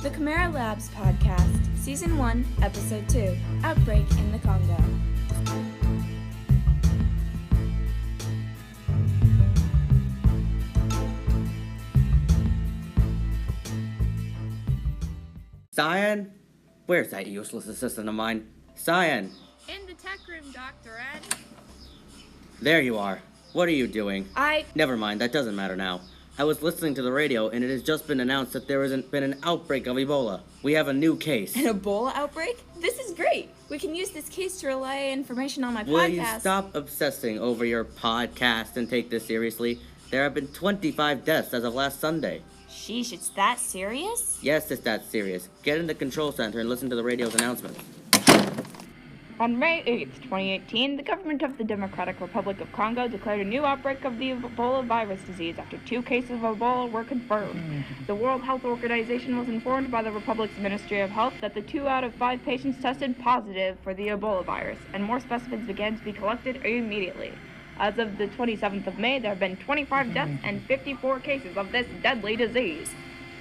The Chimaera Labs Podcast, Season 1, Episode 2, Outbreak in the Congo. Cyan? Where's that useless assistant of mine? Cyan! In the tech room, Dr. Ed. There you are. What are you doing? Never mind, that doesn't matter now. I was listening to the radio, and it has just been announced that there has been an outbreak of Ebola. We have a new case. An Ebola outbreak? This is great! We can use this case to relay information on my podcast. Will you stop obsessing over your podcast and take this seriously? There have been 25 deaths as of last Sunday. Sheesh, it's that serious? Yes, it's that serious. Get in the control center and listen to the radio's announcements. On May 8th, 2018, the government of the Democratic Republic of Congo declared a new outbreak of the Ebola virus disease after 2 cases of Ebola were confirmed. The World Health Organization was informed by the Republic's Ministry of Health that the 2 out of 5 patients tested positive for the Ebola virus, and more specimens began to be collected immediately. As of the 27th of May, there have been 25 deaths and 54 cases of this deadly disease.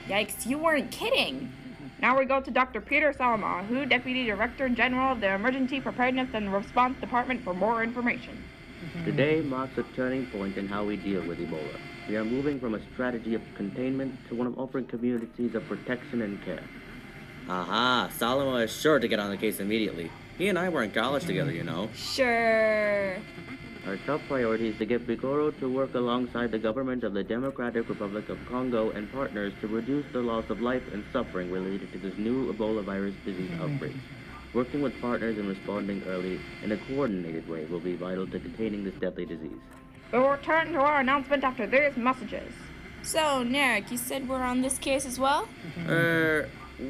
Yikes, you weren't kidding! Now we go to Dr. Peter Salama, who Deputy Director General of the Emergency Preparedness and Response Department, for more information. Today marks a turning point in how we deal with Ebola. We are moving from a strategy of containment to one of offering communities of protection and care. Aha, Salama is sure to get on the case immediately. He and I were in college together, you know. Sure. Our top priority is to get Bigoro to work alongside the government of the Democratic Republic of Congo and partners to reduce the loss of life and suffering related to this new Ebola virus disease outbreak. Working with partners and responding early in a coordinated way will be vital to containing this deadly disease. We'll return to our announcement after these messages. So, Nareik, you said we're on this case as well?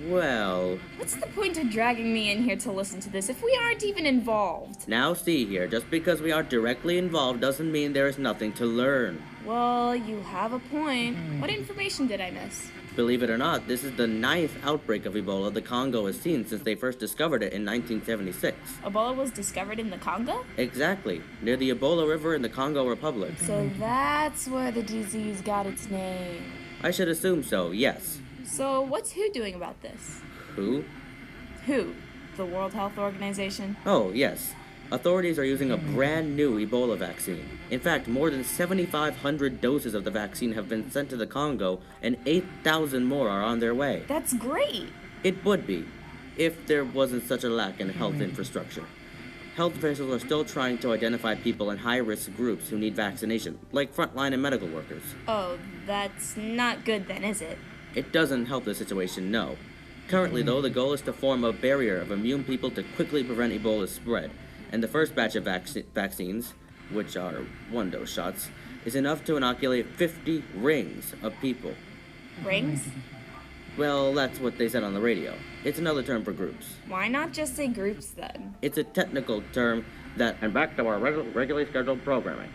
Well... What's the point of dragging me in here to listen to this if we aren't even involved? Now see here, just because we aren't directly involved doesn't mean there is nothing to learn. Well, you have a point. What information did I miss? Believe it or not, this is the 9th outbreak of Ebola the Congo has seen since they first discovered it in 1976. Ebola was discovered in the Congo? Exactly, near the Ebola River in the Congo Republic. So that's where the disease got its name. I should assume so, yes. So what's WHO doing about this? Who? WHO, the World Health Organization. Oh, yes. Authorities are using a brand new Ebola vaccine. In fact, more than 7,500 doses of the vaccine have been sent to the Congo, and 8,000 more are on their way. That's great! It would be, if there wasn't such a lack in health infrastructure. Health officials are still trying to identify people in high-risk groups who need vaccination, like frontline and medical workers. Oh, that's not good then, is it? It doesn't help the situation, no. Currently, though, the goal is to form a barrier of immune people to quickly prevent Ebola's spread. And the first batch of vaccines, which are 1-dose shots, is enough to inoculate 50 rings of people. Rings? Well, that's what they said on the radio. It's another term for groups. Why not just say groups then? It's a technical term that... And back to our regularly scheduled programming.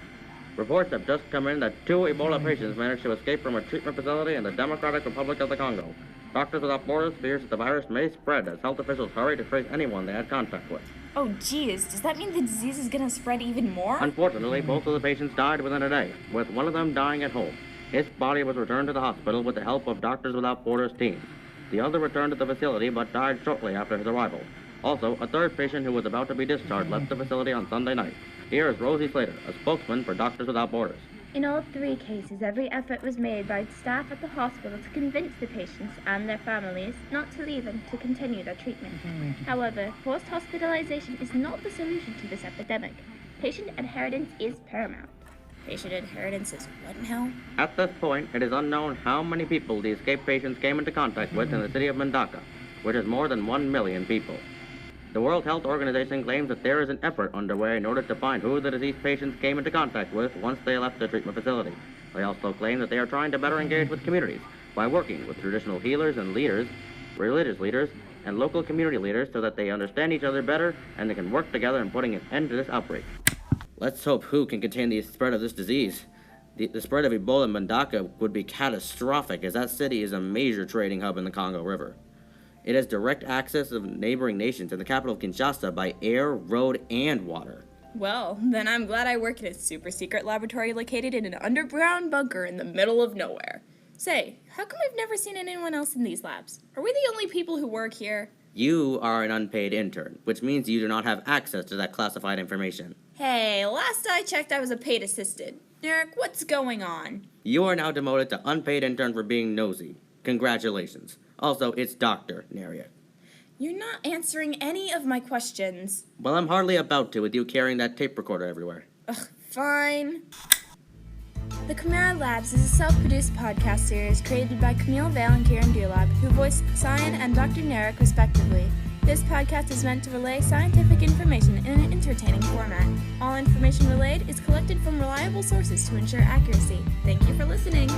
Reports have just come in that 2 Ebola patients managed to escape from a treatment facility in the Democratic Republic of the Congo. Doctors Without Borders fears that the virus may spread as health officials hurry to trace anyone they had contact with. Oh, geez, does that mean the disease is gonna spread even more? Unfortunately, both of the patients died within a day, with one of them dying at home. His body was returned to the hospital with the help of Doctors Without Borders teams. The other returned to the facility but died shortly after his arrival. Also, a third patient who was about to be discharged left the facility on Sunday night. Here is Rosie Slater, a spokesman for Doctors Without Borders. In all 3 cases, every effort was made by staff at the hospital to convince the patients and their families not to leave and to continue their treatment. However, forced hospitalization is not the solution to this epidemic. Patient adherence is paramount. Patient adherence is what now? At this point, it is unknown how many people the escaped patients came into contact with in the city of Mbandaka, which is more than 1 million people. The World Health Organization claims that there is an effort underway in order to find who the diseased patients came into contact with once they left the treatment facility. They also claim that they are trying to better engage with communities by working with traditional healers and leaders, religious leaders, and local community leaders so that they understand each other better and they can work together in putting an end to this outbreak. Let's hope WHO can contain the spread of this disease. The spread of Ebola in Mbandaka would be catastrophic, as that city is a major trading hub in the Congo River. It has direct access of neighboring nations and the capital of Kinshasa by air, road, and water. Well, then I'm glad I work in a super secret laboratory located in an underground bunker in the middle of nowhere. Say, how come I've never seen anyone else in these labs? Are we the only people who work here? You are an unpaid intern, which means you do not have access to that classified information. Hey, last I checked I was a paid assistant. Nareik, what's going on? You are now demoted to unpaid intern for being nosy. Congratulations. Also, it's Dr. Nareik. You're not answering any of my questions. Well, I'm hardly about to with you carrying that tape recorder everywhere. Ugh, fine. The Chimaera Labs is a self-produced podcast series created by Camille, Vail, and Kieran Doolabh, who voiced Cyan and Dr. Nareik respectively. This podcast is meant to relay scientific information in an entertaining format. All information relayed is collected from reliable sources to ensure accuracy. Thank you for listening.